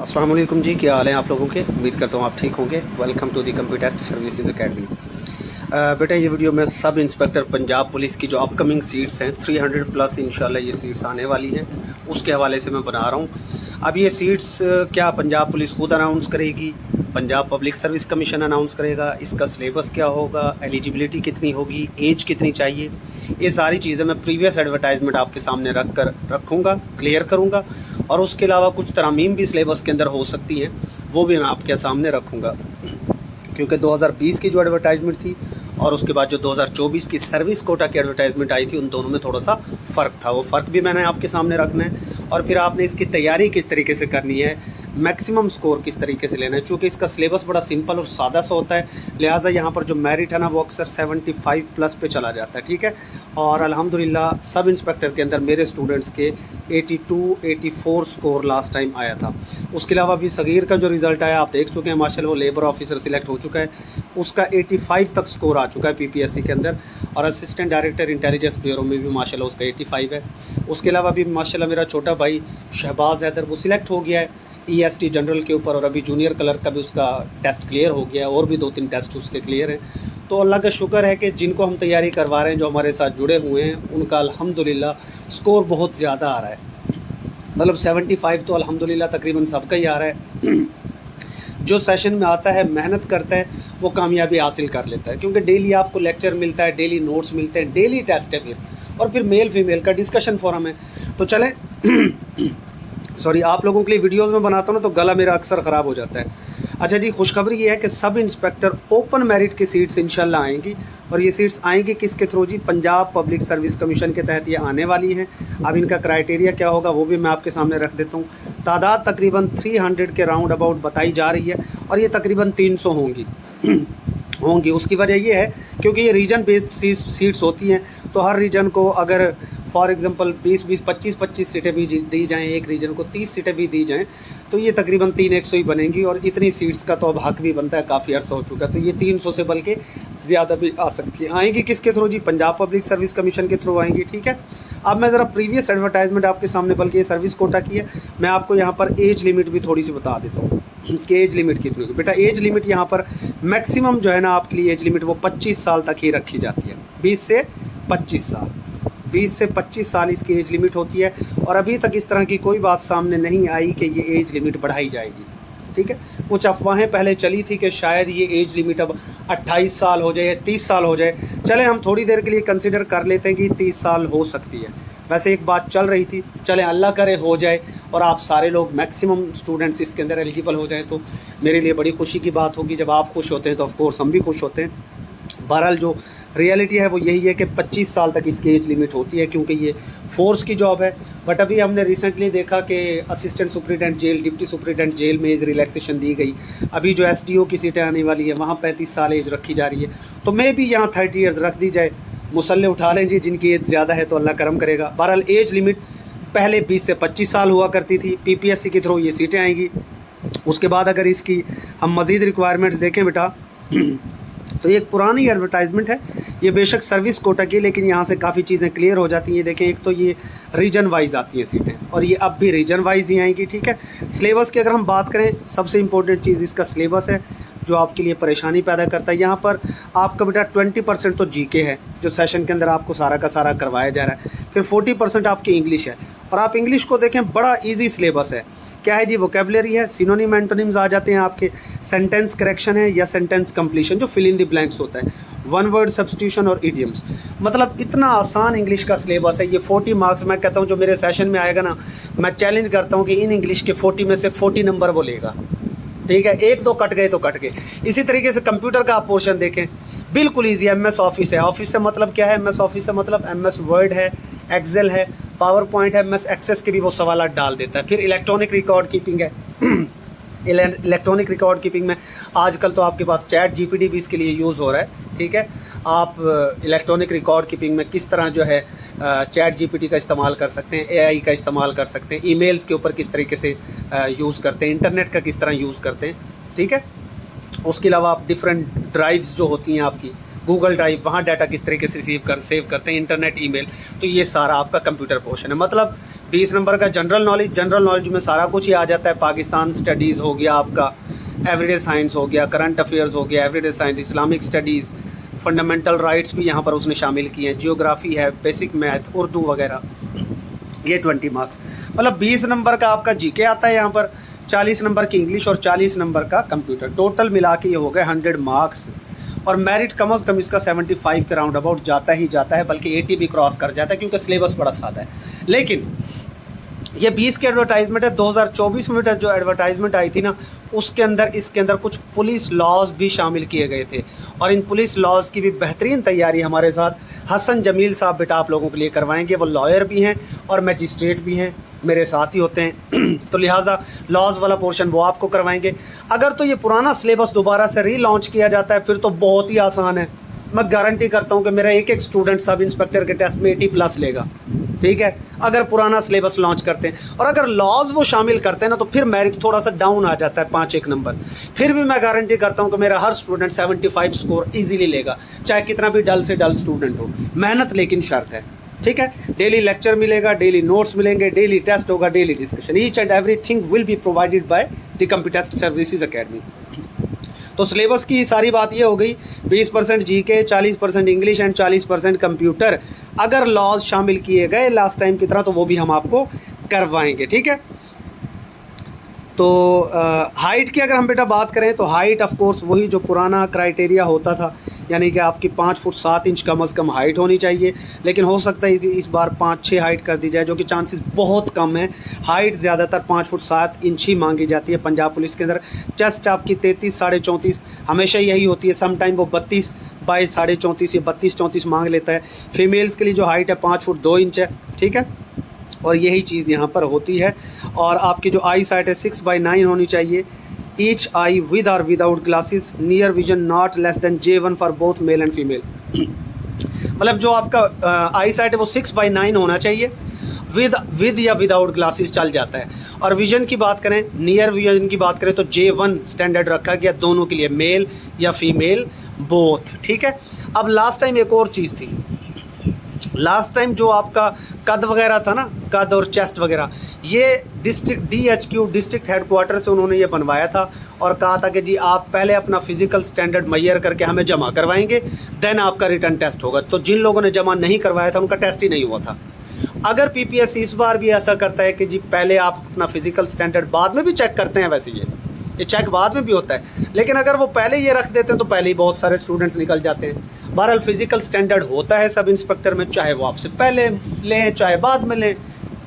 अस्सलाम वालेकुम जी, क्या हाल है आप लोगों के। उम्मीद करता हूँ आप ठीक होंगे। Welcome to the computer services academy. बेटा ये वीडियो में सब इंस्पेक्टर पंजाब पुलिस की जो अपकमिंग सीट्स हैं 300 प्लस इंशाल्लाह ये सीट्स आने वाली हैं, उसके हवाले से मैं बना रहा हूँ। अब ये सीट्स क्या पंजाब पुलिस खुद अनाउंस करेगी, Punjab public service commission announce करेगा, इसका सिलेबस क्या होगा, एलिजिबिलिटी कितनी होगी, एज कितनी चाहिए, ये सारी चीज़ें मैं प्रीवियस एडवर्टाइजमेंट आपके सामने रखूँगा, क्लियर करूँगा। और उसके अलावा कुछ तरमीम भी सिलेबस के अंदर हो सकती हैं, वो भी मैं आपके सामने रखूँगा। क्योंकि 2020 की जो एडवर्टाइजमेंट थी और उसके बाद जो 2024 की सर्विस कोटा की एडवर्टाइजमेंट आई थी, उन दोनों में थोड़ा सा फ़र्क था। वो फ़र्क भी मैंने आपके सामने रखना है। और फिर आपने इसकी तैयारी किस तरीके से करनी है, मैक्सिमम स्कोर किस तरीके से लेना है। चूँकि इसका सिलेबस बड़ा सिंपल और सादा सा होता है, लिहाजा यहाँ पर जो मेरिट है ना वो अक्सर 75 प्लस पे चला जाता है। ठीक है। और अल्हम्दुलिल्लाह सब इंस्पेक्टर के अंदर मेरे स्टूडेंट्स के 82-84 स्कोर लास्ट टाइम आया था। उसके अलावा भी सगीर का जो रिज़ल्ट आया आप देख चुके हैं माशाल्लाह, वो लेबर ऑफिसर सिलेक्ट हो चुका है, उसका 85 तक स्कोर आ चुका है पीपीएससी के अंदर। और असिस्टेंट डायरेक्टर इंटेलिजेंस ब्यूरो में भी माशाल्लाह उसका 85 है। उसके अलावा भी माशाल्लाह मेरा छोटा भाई शहबाज हैदर वो सिलेक्ट हो गया है ईएसटी जनरल के ऊपर, और अभी जूनियर क्लर्क का भी उसका टेस्ट क्लियर हो गया है, और भी 2-3 टेस्ट उसके क्लियर हैं। तो अल्लाह का शुक्र है कि जिनको हम तैयारी करवा रहे हैं, जो हमारे साथ जुड़े हुए हैं, उनका अल्हम्दुलिल्लाह स्कोर बहुत ज़्यादा आ रहा है। मतलब 75 तो अल्हम्दुलिल्लाह तकरीबन सबका ही आ रहा है। जो सेशन में आता है, मेहनत करता है, वो कामयाबी हासिल कर लेता है। क्योंकि डेली आपको लेक्चर मिलता है, डेली नोट्स मिलते हैं, डेली टेस्ट है और फिर मेल फीमेल का डिस्कशन फोरम है। तो चलें सॉरी, आप लोगों के लिए वीडियोस में बनाता हूँ ना तो गला मेरा अक्सर ख़राब हो जाता है। अच्छा जी, खुशखबरी ये है कि सब इंस्पेक्टर ओपन मेरिट की सीट्स इंशाल्लाह आएंगी। और ये सीट्स आएंगी किसके थ्रू जी, पंजाब पब्लिक सर्विस कमीशन के तहत ये आने वाली हैं। अब इनका क्राइटेरिया क्या होगा वो भी मैं आपके सामने रख देता हूँ। तादाद तकरीबन 300 के राउंड अबाउट बताई जा रही है, और ये तकरीबन 300 होंगी। उसकी वजह ये है क्योंकि ये रीजन बेस्ड सीट्स होती हैं, तो हर रीजन को अगर फॉर एग्जांपल 20-20, 25-25 सीटें भी दी जाएं, एक रीजन को 30 सीटें भी दी जाएं, तो ये तकरीबन 300 ही बनेंगी। और इतनी सीट्स का तो अब हक भी बनता है, काफ़ी अर्सा हो चुका है, तो ये 300 से बल्कि ज़्यादा भी आ सकती है। आएंगी किसके थ्रू जी, पंजाब पब्लिक सर्विस कमीशन के थ्रू आएंगी। ठीक है। अब मैं ज़रा प्रीवियस एडवर्टाइजमेंट आपके सामने, बल्कि ये सर्विस कोटा की है, मैं आपको यहाँ पर एज लिमिट भी थोड़ी सी बता देता हूँ कि एज लिमिट कितनी होगी। बेटा एज लिमिट यहाँ पर मैक्सिमम जो है ना आपके लिए एज लिमिट वो 25 साल तक ही रखी जाती है। 20 से 25 साल, 20 से 25 साल इसकी एज लिमिट होती है। और अभी तक इस तरह की कोई बात सामने नहीं आई कि ये एज लिमिट बढ़ाई जाएगी। ठीक है। कुछ अफवाहें पहले चली थी कि शायद ये एज लिमिट अब 28 साल हो जाए या 30 साल हो जाए। चले हम थोड़ी देर के लिए कंसिडर कर लेते हैं कि 30 साल हो सकती है। वैसे एक बात चल रही थी, चले अल्लाह करे हो जाए और आप सारे लोग मैक्सिमम स्टूडेंट्स इसके अंदर एलिजिबल हो जाएं, तो मेरे लिए बड़ी खुशी की बात होगी। जब आप खुश होते हैं तो ऑफ कोर्स हम भी खुश होते हैं। बहरहाल जो रियलिटी है वो यही है कि 25 साल तक इसकी एज लिमिट होती है, क्योंकि ये फोर्स की जॉब है। बट अभी हमने रिसेंटली देखा कि assistant superintendent jail, deputy superintendent jail में एज रिलैक्सेशन दी गई। अभी जो एसडीओ की सीटें आने वाली है वहाँ 35 साल एज रखी जा रही है, तो मे भी यहाँ 30 ईयर्स रख दी जाए। मुसल्ले उठा लें जी, जिनकी एज ज़्यादा है तो अल्लाह करम करेगा। बहरहाल एज लिमिट पहले 20 से 25 साल हुआ करती थी, पीपीएससी के थ्रू ये सीटें आएंगी। उसके बाद अगर इसकी हम मज़ीद रिक्वायरमेंट्स देखें बेटा, तो ये एक पुरानी एडवर्टाइजमेंट है, ये बेशक सर्विस कोटा की, लेकिन यहाँ से काफ़ी चीज़ें क्लियर हो जाती हैं। देखें, एक तो ये रीजन वाइज आती हैं सीटें, और ये अब भी रीजन वाइज ही आएंगी। ठीक है। सिलेबस की अगर हम बात करें, सबसे इंपॉर्टेंट चीज़ इसका सिलेबस है, जो आपके लिए परेशानी पैदा करता है। यहाँ पर आपका बेटा 20% तो जीके है, जो सेशन के अंदर आपको सारा का सारा करवाया जा रहा है। फिर 40% आपकी इंग्लिश है, और आप इंग्लिश को देखें बड़ा इजी सिलेबस है। क्या है जी, वोकेबलरी है, सिनोनिम एंटोनिम्स आ जाते हैं आपके, सेंटेंस करेक्शन है या सेंटेंस कंप्लीशन जो फिल इन द ब्लैंक्स होता है, वन वर्ड सब्स्टिट्यूशन और इडियम्स। मतलब इतना आसान इंग्लिश का सिलेबस है। ये 40 मार्क्स मैं कहता हूँ जो मेरे सेशन में आएगा ना, मैं चैलेंज करता हूँ कि इन इंग्लिश के 40 में से 40 नंबर वो लेगा। ठीक है। एक दो कट गए तो कट गए। इसी तरीके से कंप्यूटर का आप पोर्शन देखें, बिल्कुल ईजी। एमएस ऑफिस है, ऑफिस से मतलब क्या है, एमएस ऑफिस से मतलब एमएस वर्ड है, एक्सेल है, पावर पॉइंट है, एमएस एक्सेस के भी वो सवाल डाल देता है। फिर इलेक्ट्रॉनिक रिकॉर्ड कीपिंग है। इलेक्ट्रॉनिक रिकॉर्ड कीपिंग में आजकल तो आपके पास चैट जीपीटी भी इसके लिए यूज़ हो रहा है। ठीक है। आप इलेक्ट्रॉनिक रिकॉर्ड कीपिंग में किस तरह जो है चैट जीपीटी का इस्तेमाल कर सकते हैं, एआई का इस्तेमाल कर सकते हैं, ईमेल्स के ऊपर किस तरीके से यूज़ करते हैं, इंटरनेट का किस तरह यूज़ करते हैं। ठीक है। उसके अलावा आप डिफरेंट ड्राइव्स जो होती हैं आपकी गूगल ड्राइव, वहाँ डाटा किस तरीके से सेव करते हैं, इंटरनेट, ईमेल, तो ये सारा आपका कंप्यूटर पोर्शन है। मतलब 20 नंबर का जनरल नॉलेज में सारा कुछ ही आ जाता है। पाकिस्तान स्टडीज़ हो गया आपका, एवरीडे साइंस हो गया, करंट अफेयर्स हो गया, everyday science, Islamic studies, fundamental rights भी यहाँ पर उसने शामिल किए हैं, जियोग्राफी है, बेसिक मैथ, उर्दू वगैरह, ये 20 मार्क्स। मतलब 20 नंबर का आपका जीके आता है यहाँ पर, 40 नंबर की इंग्लिश और 40 नंबर का कंप्यूटर, टोटल मिला के ये हो गए 100 मार्क्स। और मेरिट कम अज़ कम इसका 75 के राउंड अबाउट जाता ही जाता है, बल्कि 80 भी क्रॉस कर जाता है, क्योंकि सिलेबस बड़ा सादा है। लेकिन ये 20 की एडवर्टाइजमेंट है। 2024 में जो एडवर्टाइजमेंट आई थी ना, उसके अंदर इसके अंदर कुछ पुलिस लॉज भी शामिल किए गए थे, और इन पुलिस लॉज की भी बेहतरीन तैयारी हमारे साथ हसन जमील साहब बेटा आप लोगों के लिए करवाएंगे। वो लॉयर भी हैं और मैजिस्ट्रेट भी हैं, मेरे साथ ही होते हैं तो लिहाजा लॉज वाला पोर्शन वो आपको करवाएंगे। अगर तो ये पुराना सिलेबस दोबारा से रीलॉन्च किया जाता है फिर तो बहुत ही आसान है। मैं गारंटी करता हूँ कि मेरा एक स्टूडेंट सब इंस्पेक्टर के टेस्ट में 80+ लेगा, ठीक है, अगर पुराना सिलेबस लॉन्च करते हैं। और अगर लॉज वो शामिल करते हैं ना, तो फिर मेरिट थोड़ा सा डाउन आ जाता है 5-1 नंबर। फिर भी मैं गारंटी करता हूँ कि मेरा हर स्टूडेंट 75 स्कोर ईजिली लेगा, चाहे कितना भी डल से डल स्टूडेंट हो। मेहनत लेकिन शर्त है, ठीक है। डेली लेक्चर मिलेगा, डेली नोट्स मिलेंगे, डेली टेस्ट होगा, daily discussion, each and everything will be provided by the computer services academy. तो सिलेबस की सारी बात ये हो गई, 20% जीके, 40% इंग्लिश एंड 40% कंप्यूटर। अगर लॉज शामिल किए गए लास्ट टाइम की तरह तो वो भी हम आपको करवाएंगे, ठीक है। तो हाइट की अगर हम बेटा बात करें तो हाइट ऑफ कोर्स वही जो पुराना क्राइटेरिया होता था, यानी कि आपकी 5 फुट 7 इंच कम अज़ कम हाइट होनी चाहिए। लेकिन हो सकता है कि इस बार 5-6 हाइट कर दी जाए, जो कि चांसेस बहुत कम है। हाइट ज़्यादातर 5 फुट 7 इंच ही मांगी जाती है पंजाब पुलिस के अंदर। चेस्ट आपकी 33 साढ़े 34 हमेशा यही होती है, सम टाइम वो 32 बाई साढ़े 34 या 32-34 मांग लेता है। फीमेल्स के लिए जो हाइट है 5 फुट 2 इंच है, ठीक है। और यही चीज़ यहाँ पर होती है। और आपकी जो आई साइट है 6/9 होनी चाहिए। ईच आई विद और without glasses, near vision not less than J1 for both male and female. मतलब जो आपका आई साइट है वो 6/9 होना चाहिए, विद या विदाउट ग्लासेस चल जाता है। और विजन की बात करें, नियर विजन की बात करें तो J1 स्टैंडर्ड रखा गया दोनों के लिए, मेल या फीमेल बोथ, ठीक है। अब लास्ट टाइम एक और चीज़ थी, लास्ट टाइम जो आपका कद वगैरह था ना, कद और चेस्ट वगैरह, ये डिस्ट्रिक्ट DHQ डिस्ट्रिक्ट हेडक्वार्टर से उन्होंने ये बनवाया था और कहा था कि जी आप पहले अपना फिजिकल स्टैंडर्ड मैयर करके हमें जमा करवाएंगे, देन आपका रिटर्न टेस्ट होगा। तो जिन लोगों ने जमा नहीं करवाया था उनका टेस्ट ही नहीं हुआ था। अगर PPSC इस बार भी ऐसा करता है कि जी पहले आप अपना फिजिकल स्टैंडर्ड, बाद में भी चेक करते हैं वैसे ये चेक बाद में भी होता है, लेकिन अगर वो पहले ये रख देते हैं तो पहले ही बहुत सारे स्टूडेंट्स निकल जाते हैं। बहरहाल फिजिकल स्टैंडर्ड होता है सब इंस्पेक्टर में, चाहे वो आपसे पहले लें चाहे बाद में लें,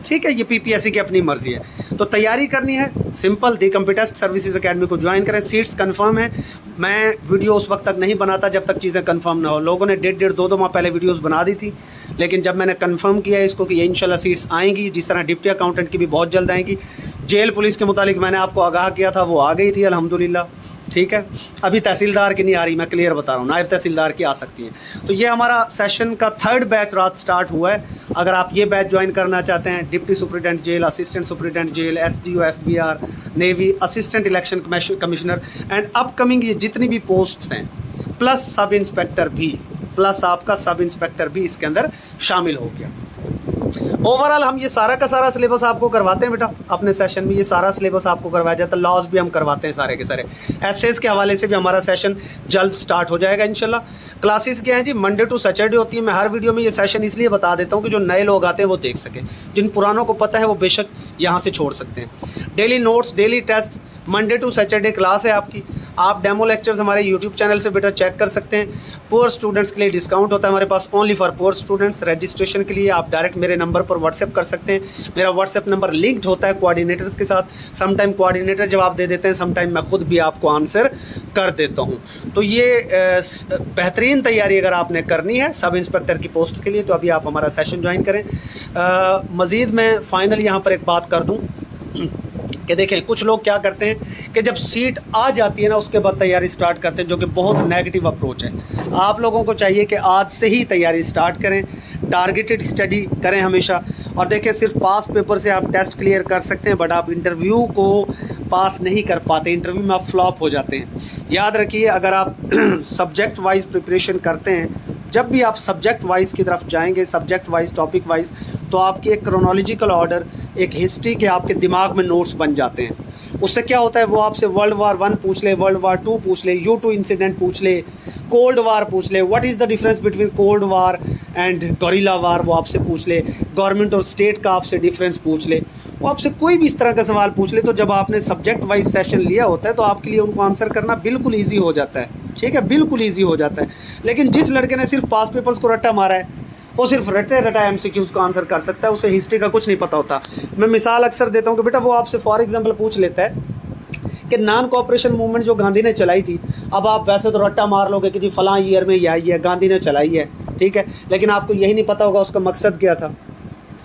ठीक है। ये PPSC की अपनी मर्जी है। तो तैयारी करनी है, सिंपल, दी कंप्यूटर सर्विसेज अकेडमी को ज्वाइन करें। सीट्स कंफर्म है। मैं वीडियो उस वक्त तक नहीं बनाता जब तक चीज़ें कंफर्म ना हो। लोगों ने 1.5 2 माह पहले वीडियोस बना दी थी, लेकिन जब मैंने कंफर्म किया इसको कि ये इंशाल्लाह सीट्स आएंगी, जिस तरह डिप्टी अकाउंटेंट की भी बहुत जल्द आएंगी। जेल पुलिस के मुतालिक मैंने आपको आगाह किया था, वो आ गई थी अल्हम्दुलिल्लाह, ठीक है। अभी तहसीलदार की नहीं आ रही, मैं क्लियर बता रहा हूँ, नायब तहसीलदार की आ सकती है। तो ये हमारा सेशन का 3rd बैच रात स्टार्ट हुआ है। अगर आप ये बैच ज्वाइन करना चाहते हैं, deputy superintendent jail, assistant superintendent jail, SDO FBR, navy, assistant election commissioner and upcoming ये जितनी भी पोस्ट्स हैं, प्लस सब इंस्पेक्टर भी, प्लस आपका सब इंस्पेक्टर भी इसके अंदर शामिल हो गया। ओवरऑल हम ये सारा का सारा सिलेबस आपको करवाते हैं बेटा अपने सेशन में, ये सारा सिलेबस आपको करवाया जाता है। लॉज भी हम करवाते हैं सारे के सारे। एसेस के हवाले से भी हमारा सेशन जल्द स्टार्ट हो जाएगा इंशाल्लाह। क्लासेस क्या हैं जी, मंडे टू सैटरडे होती है। मैं हर वीडियो में ये सेशन इसलिए बता देता हूँ कि जो नए लोग आते हैं वो देख सकें, जिन पुरानों को पता है वो बेशक यहाँ से छोड़ सकते हैं। Daily notes, daily test, Monday to Saturday class है आपकी। आप डेमो लेक्चर्स हमारे यूट्यूब चैनल से बेटा चेक कर सकते हैं। पुअर स्टूडेंट्स के लिए डिस्काउंट होता है हमारे पास, only for poor students. Registration के लिए आप डायरेक्ट मेरे नंबर पर व्हाट्सएप कर सकते हैं। मेरा व्हाट्सएप नंबर लिंक्ड होता है कोऑर्डिनेटर्स के साथ। सम टाइम कोऑर्डिनेटर जवाब दे देते हैं, सम टाइम मैं खुद भी आपको आंसर कर देता हूँ। तो ये बेहतरीन तैयारी अगर आपने करनी है सब इंस्पेक्टर की पोस्ट के लिए, तो अभी आप हमारा सेशन ज्वाइन करें। मज़ीद मैं फाइनल यहाँ पर एक बात कर दूँ कि देखें, कुछ लोग क्या करते हैं कि जब सीट आ जाती है ना उसके बाद तैयारी स्टार्ट करते हैं, जो कि बहुत नेगेटिव अप्रोच है। आप लोगों को चाहिए कि आज से ही तैयारी स्टार्ट करें। टारगेटेड स्टडी करें हमेशा। और देखिए सिर्फ पास पेपर से आप टेस्ट क्लियर कर सकते हैं, बट आप इंटरव्यू को पास नहीं कर पाते, इंटरव्यू में आप फ्लॉप हो जाते हैं। याद रखिए, अगर आप सब्जेक्ट वाइज प्रिपरेशन करते हैं, जब भी आप सब्जेक्ट वाइज की तरफ जाएंगे, सब्जेक्ट वाइज, टॉपिक वाइज, तो आपकी एक क्रोनोलॉजिकल ऑर्डर, एक हिस्ट्री के आपके दिमाग में नोट्स बन जाते हैं। उससे क्या होता है, वो आपसे वर्ल्ड वार 1 पूछ ले, वर्ल्ड वार 2 पूछ ले, U2 इंसिडेंट पूछ ले, कोल्ड वार पूछ ले, what is the difference between cold war and guerrilla war, वो आपसे पूछ ले, गवर्नमेंट और स्टेट का आपसे डिफरेंस पूछ ले, वो आपसे कोई भी इस तरह का सवाल पूछ ले। तो जब आपने सब्जेक्ट वाइज सेशन लिया होता है तो आपके लिए उनको आंसर करना बिल्कुल ईजी हो जाता है, ठीक है, बिल्कुल ईजी हो जाता है। लेकिन जिस लड़के ने सिर्फ पास पेपर्स को रट्टा मारा है, वो सिर्फ रटे रटा MCQs को आंसर कर सकता है, उसे हिस्ट्री का कुछ नहीं पता होता। मैं मिसाल अक्सर देता हूँ कि बेटा वो आपसे फॉर एग्जांपल पूछ लेता है कि नॉन कोऑपरेशन मूवमेंट जो गांधी ने चलाई थी, अब आप वैसे तो रट्टा मार लोगे कि जी फलां ईयर में ये आई है, गांधी ने चलाई है, ठीक है, लेकिन आपको यही नहीं पता होगा उसका मकसद क्या था,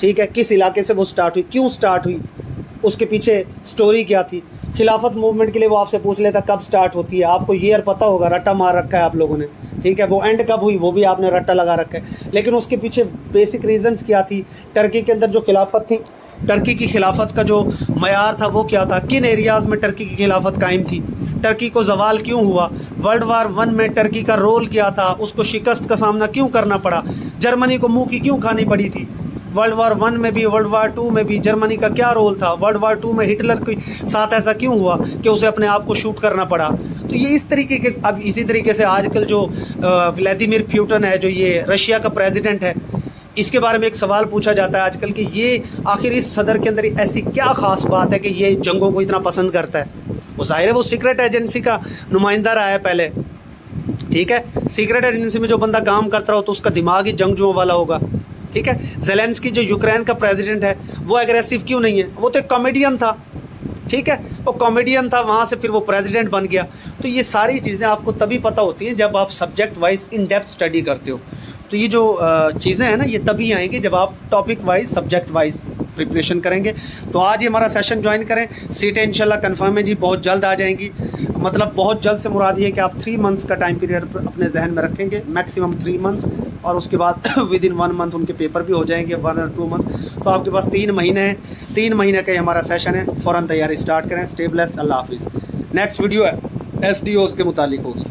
ठीक है, किस इलाके से वो स्टार्ट हुई, क्यों स्टार्ट हुई, उसके पीछे स्टोरी क्या थी। खिलाफत मूवमेंट के लिए वो आपसे पूछ लेता कब स्टार्ट होती है, आपको ईयर पता होगा, रट्टा मार रखा है आप लोगों ने, ठीक है, वो एंड कब हुई वो भी आपने रट्टा लगा रखा है, लेकिन उसके पीछे बेसिक रीजंस क्या थी, टर्की के अंदर जो खिलाफत थी, टर्की की खिलाफत का जो मयार था वो क्या था, किन एरियाज़ में टर्की की खिलाफत कायम थी, टर्की को जवाल क्यों हुआ, वर्ल्ड वार 1 में टर्की का रोल क्या था, उसको शिकस्त का सामना क्यों करना पड़ा, जर्मनी को मुँह की क्यों खानी पड़ी थी, वर्ल्ड वार 1 में भी, वर्ल्ड वार 2 में भी जर्मनी का क्या रोल था, वर्ल्ड वार 2 में हिटलर के साथ ऐसा क्यों हुआ कि उसे अपने आप को शूट करना पड़ा। तो ये इस तरीके के, अब इसी तरीके से आजकल जो व्लादिमीर पुतिन है, जो ये रशिया का प्रेसिडेंट है, इसके बारे में एक सवाल पूछा जाता है आजकल कि ये आखिर इस सदर के अंदर ऐसी क्या ख़ास बात है कि ये जंगों को इतना पसंद करता है। वो जाहिर है वो सीक्रेट एजेंसी का नुमाइंदा रहा है पहले, ठीक है, सीक्रेट एजेंसी में जो बंदा काम करता हो तो उसका दिमाग ही जंगजुओं वाला होगा, ठीक है। ज़ेलेंस्की जो यूक्रेन का प्रेसिडेंट है वो एग्रेसिव क्यों नहीं है, वो तो एक कॉमेडियन था, ठीक है, वो कॉमेडियन था, वहाँ से फिर वो प्रेसिडेंट बन गया। तो ये सारी चीज़ें आपको तभी पता होती हैं जब आप subject wise in depth study करते हो। तो ये जो चीज़ें हैं ना, ये तभी आएंगी जब आप topic wise, subject wise preparation करेंगे। तो आज ही हमारा सेशन ज्वाइन करें, सीटें इंशाल्लाह कंफर्म है जी, बहुत जल्द आ जाएंगी। मतलब बहुत जल्द से मुराद ये है कि आप 3 मंथ्स का टाइम पीरियड अपने जहन में रखेंगे, मैक्सिमम 3 मंथ्स, और उसके बाद विद इन 1 मंथ उनके पेपर भी हो जाएंगे, 1 और 2 मंथ। तो आपके पास 3 महीने हैं, 3 महीने का ही हमारा सेशन है, फ़ौरन तैयारी स्टार्ट करें। स्टे ब्लेस्ड, अल्लाह हाफिज़। नेक्स्ट वीडियो है SDOs के मुतालिक होगी।